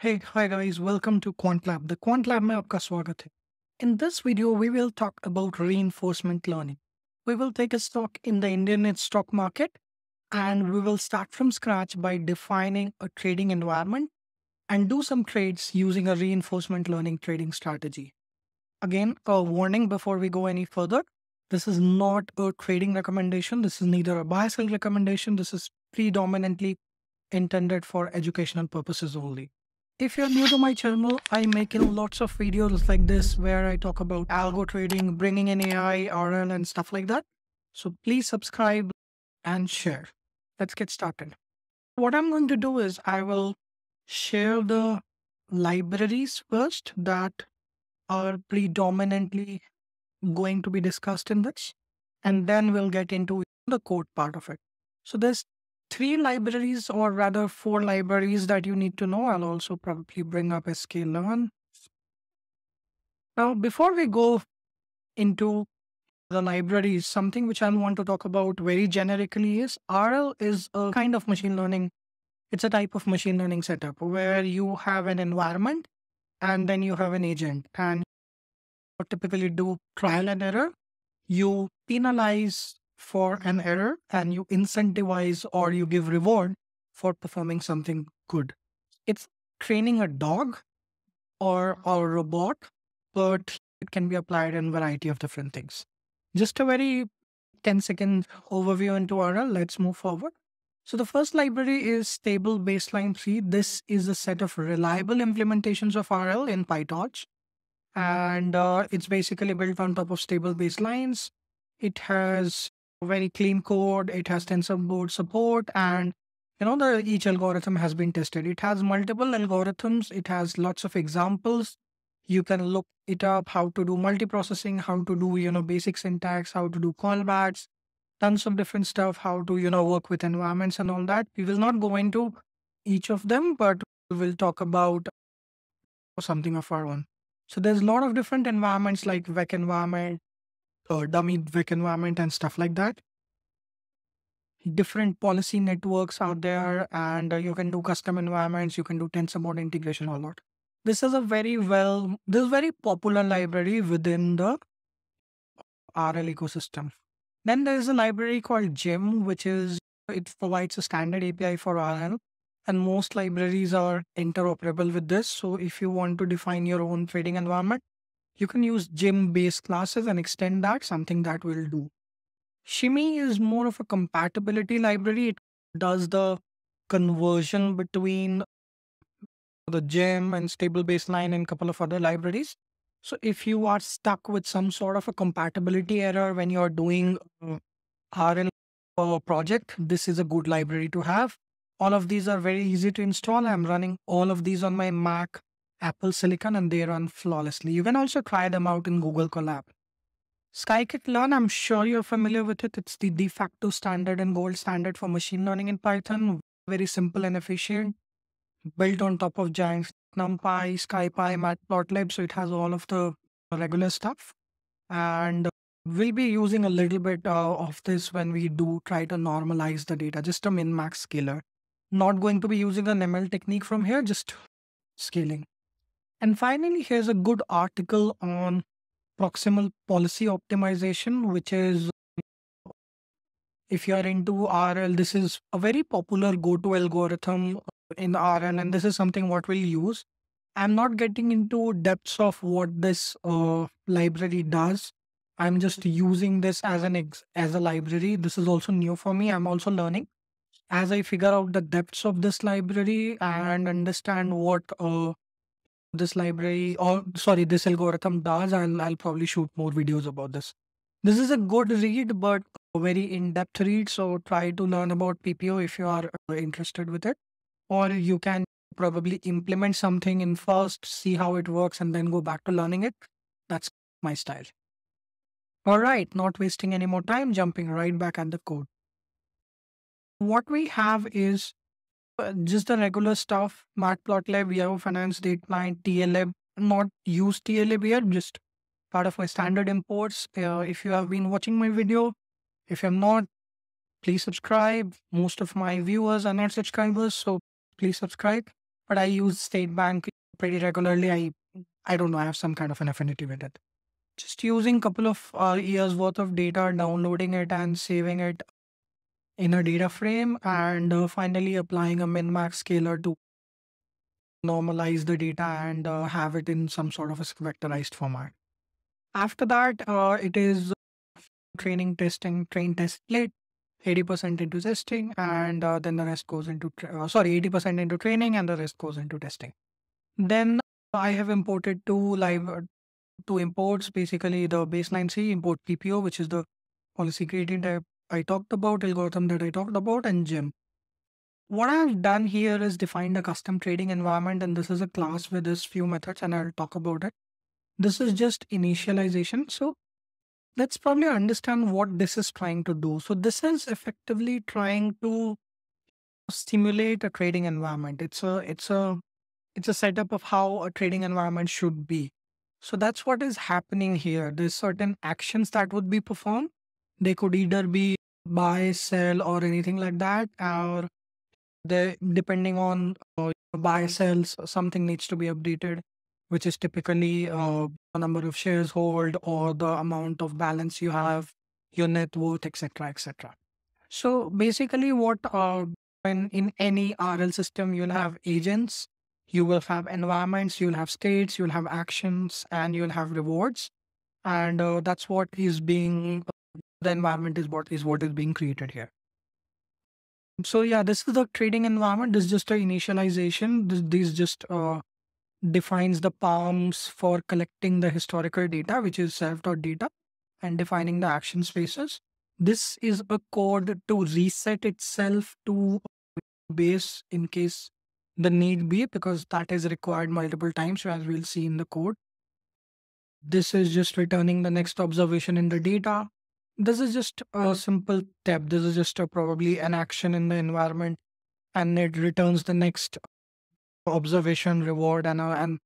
Hey, hi guys, welcome to QuantLab. The QuantLab में आपका स्वागत है. In this video, we will talk about reinforcement learning. We will take a stock in the Indian stock market and we will start from scratch by defining a trading environment and do some trades using a reinforcement learning trading strategy. Again, a warning before we go any further. This is not a trading recommendation. This is neither a buy sell recommendation. This is predominantly intended for educational purposes only. If you're new to my channel, I'm making lots of videos like this where I talk about algo trading, bringing in AI, RL, and stuff like that. So please subscribe and share. Let's get started. What I'm going to do is I will share the libraries first that are predominantly going to be discussed in this, and then we'll get into the code part of it. So there's three libraries, or rather four libraries that you need to know. I'll also probably bring up sklearn. Now, before we go into the libraries, something which I want to talk about very generically is RL is a kind of machine learning. It's a type of machine learning setup where you have an environment and then you have an agent, and typically do trial and error. You penalize for an error and you incentivize or you give reward for performing something good. It's training a dog or a robot, but it can be applied in a variety of different things. Just a very 10-second overview into RL. Let's move forward. So the first library is stable baseline 3. This is a set of reliable implementations of RL in PyTorch. And it's basically built on top of stable baselines. It has very clean code. It has tensor board support, and each algorithm has been tested. It has multiple algorithms. It has lots of examples. You can look it up how to do multiprocessing, how to do basic syntax, how to do callbacks, tons of different stuff, how to work with environments and all that. We will not go into each of them, but we will talk about something of our own. So there's a lot of different environments like VEC environment or dummy VEC environment and stuff like that. Different policy networks out there, and you can do custom environments. You can do tensor board integration a lot. This is very popular library within the RL ecosystem. Then there is a library called GEM, it provides a standard API for RL. And most libraries are interoperable with this. So if you want to define your own trading environment, you can use GEM-based classes and extend that, something that will do. Shimmy is more of a compatibility library. It does the conversion between the GEM and stable baseline and a couple of other libraries. So if you are stuck with some sort of a compatibility error when you're doing RL project, this is a good library to have. All of these are very easy to install. I'm running all of these on my Mac, Apple Silicon, and they run flawlessly. You can also try them out in Google Colab. Scikit-learn, I'm sure you're familiar with it. It's the de facto standard and gold standard for machine learning in Python. Very simple and efficient. Built on top of giant NumPy, SciPy, Matplotlib. So it has all of the regular stuff. And we'll be using a little bit of this when we do try to normalize the data, just a min-max scaler. Not going to be using an ML technique from here, just scaling. And finally, here's a good article on proximal policy optimization, which is, if you are into RL, this is a very popular go-to algorithm in RL, and this is something what we'll use. I'm not getting into depths of what this library does. I'm just using this as a library. This is also new for me. I'm also learning. As I figure out the depths of this library and understand what this algorithm does, I'll probably shoot more videos about this. This is a good read, but a very in-depth read. So try to learn about PPO if you are interested with it, or you can probably implement something in first, see how it works, and then go back to learning it. That's my style. All right, not wasting any more time, jumping right back at the code. What we have is just the regular stuff. Matplotlib, Yahoo Finance, Dateline, TLib. Not use TLib here, just part of my standard imports. If you have been watching my video, if you're not, please subscribe. Most of my viewers are not subscribers, so please subscribe. but I use State Bank pretty regularly. I don't know, I have some kind of an affinity with it. Just using couple of years worth of data, downloading it and saving it in a data frame, and finally applying a min-max scaler to normalize the data and have it in some sort of a vectorized format. After that, it is training, testing, train, test, split. 80% into testing, and then the rest goes into 80% into training, and the rest goes into testing. Then I have imported two imports, basically the baseline C, import PPO, which is the policy creating type I talked about, algorithm that I talked about, and gem. What I've done here is defined a custom trading environment, and this is a class with this few methods, and I'll talk about it. This is just initialization. So let's probably understand what this is trying to do. So this is effectively trying to simulate a trading environment. It's a setup of how a trading environment should be. So that's what is happening here. There's certain actions that would be performed. They could either be buy, sell, or anything like that, or they, depending on buy, sells, something needs to be updated, which is typically a number of shares hold or the amount of balance you have, your net worth, etc., etc. So basically, what when in any RL system, you'll have agents, you will have environments, you'll have states, you'll have actions, and you'll have rewards, and that's what is being the environment is what is being created here. So yeah, this is the trading environment. This is just a initialization. This just defines the palms for collecting the historical data, which is self.data, and defining the action spaces. This is a code to reset itself to base in case the need be, because that is required multiple times, as we'll see in the code. This is just returning the next observation in the data. This is just a simple step. This is just probably an action in the environment, and it returns the next observation reward, and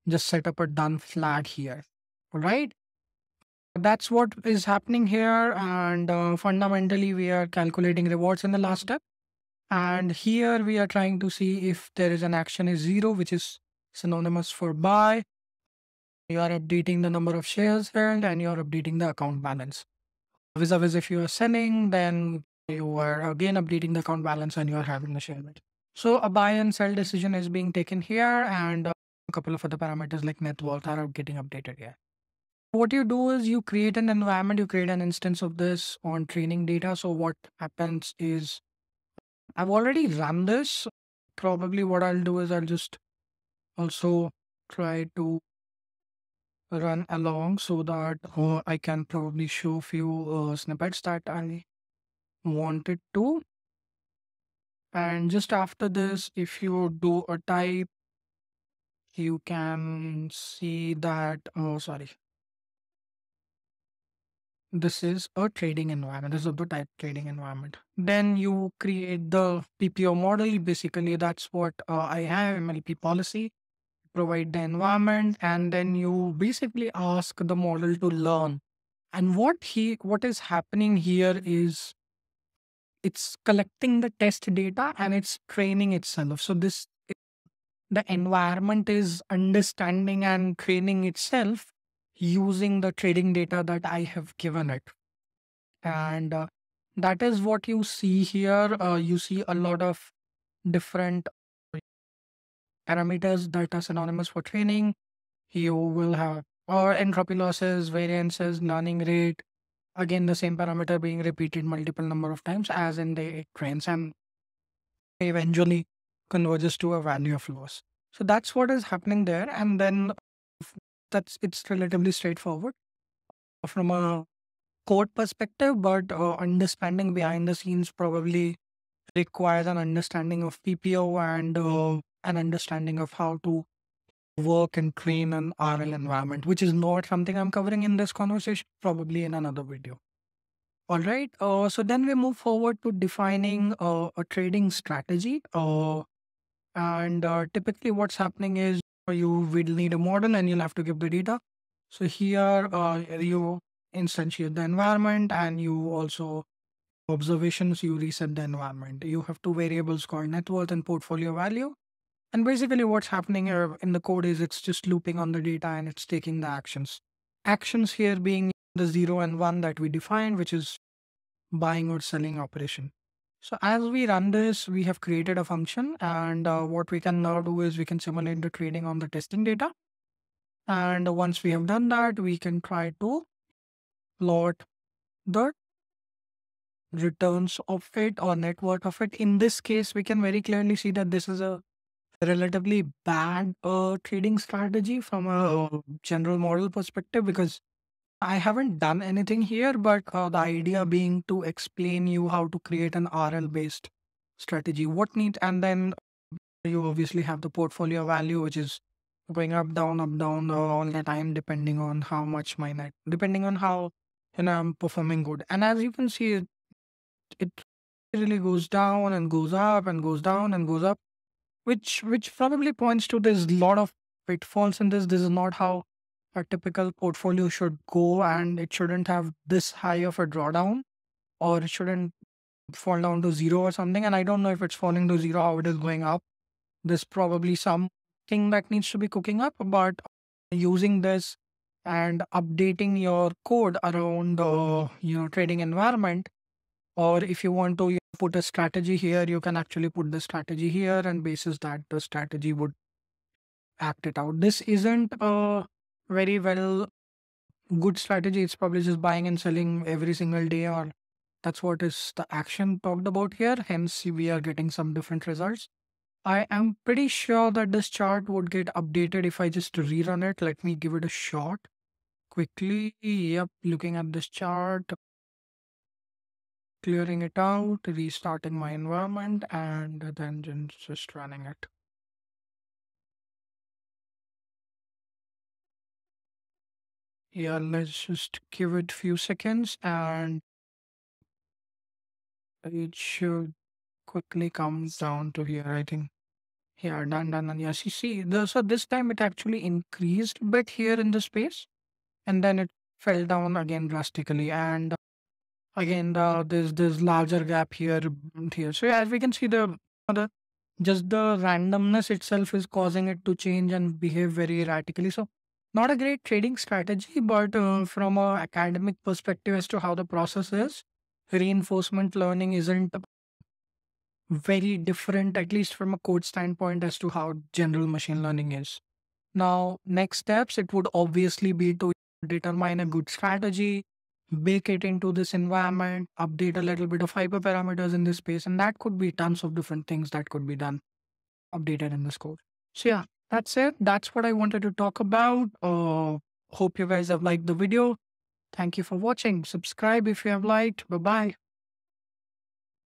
just set up a done flag here. All right. That's what is happening here. And fundamentally, we are calculating rewards in the last step. And here we are trying to see if there is an action is 0, which is synonymous for buy. You are updating the number of shares held, and you are updating the account balance. Vis-a-vis, if you are selling, then you are again updating the account balance and you are having the share rate. So a buy and sell decision is being taken here, and a couple of other parameters like net worth are getting updated here. What you do is you create an environment, you create an instance of this on training data. So what happens is I've already run this. Probably what I'll do is I'll just also try to run along so that I can probably show few snippets that I wanted to. And just after this, if you do a type, you can see that, oh, sorry. This is a trading environment. This is the type trading environment. Then you create the PPO model. Basically, that's what I have, MLP policy, provide the environment, and then you basically ask the model to learn. And what is happening here is it's collecting the test data and it's training itself. So the environment is understanding and training itself using the trading data that I have given it. And that is what you see here. You see a lot of different parameters that are synonymous for training. You will have or entropy losses, variances, learning rate. Again, the same parameter being repeated multiple number of times as in the trains, and eventually converges to a value of loss. So that's what is happening there. And then it's relatively straightforward from a code perspective, but understanding behind the scenes probably requires an understanding of PPO and an understanding of how to work and train an RL environment, which is not something I'm covering in this conversation, probably in another video. All right. So then we move forward to defining a trading strategy. And typically what's happening is you will need a model and you'll have to give the data. So here you instantiate the environment, and you also observations, you reset the environment. You have two variables called net worth and portfolio value. And basically, what's happening here in the code is it's just looping on the data and it's taking the actions. Actions here being the 0 and 1 that we defined, which is buying or selling operation. So as we run this, we have created a function, and what we can now do is we can simulate the trading on the testing data. And once we have done that, we can try to plot the returns of it or net worth of it. In this case, we can very clearly see that this is a relatively bad trading strategy from a general model perspective, because I haven't done anything here, but the idea being to explain you how to create an RL based strategy. What need, and then you obviously have the portfolio value, which is going up, down all the time, depending on how much my net, depending on how I'm performing good. And as you can see, it really goes down and goes up and goes down and goes up, which probably points to there's a lot of pitfalls in this. This is not how a typical portfolio should go, and it shouldn't have this high of a drawdown, or it shouldn't fall down to zero or something. And I don't know if it's falling to zero, how it is going up. There's probably something that needs to be cooking up, but using this and updating your code around the trading environment, or if you want to put a strategy here, you can actually put the strategy here, and basis that the strategy would act it out. This isn't a very well good strategy. It's probably just buying and selling every single day, or that's what is the action talked about here. Hence, we are getting some different results. I am pretty sure that this chart would get updated if I just rerun it. Let me give it a shot quickly. Yep, looking at this chart, clearing it out, restarting my environment, and then just running it. Yeah, let's just give it a few seconds and it should quickly come down to here, I think. Yeah, done. Yes, you see, so this time it actually increased a bit here in the space, and then it fell down again drastically. And again, there's this larger gap here, here. So as we can see, the just the randomness itself is causing it to change and behave very erratically. So not a great trading strategy, but from a academic perspective as to how the process is, reinforcement learning isn't very different, at least from a code standpoint, as to how general machine learning is. Now, next steps, it would obviously be to determine a good strategy, bake it into this environment, update a little bit of hyperparameters in this space, and that could be tons of different things that could be done, updated in this code. So yeah, that's it. That's what I wanted to talk about. Hope you guys have liked the video. Thank you for watching. Subscribe if you have liked. Bye bye.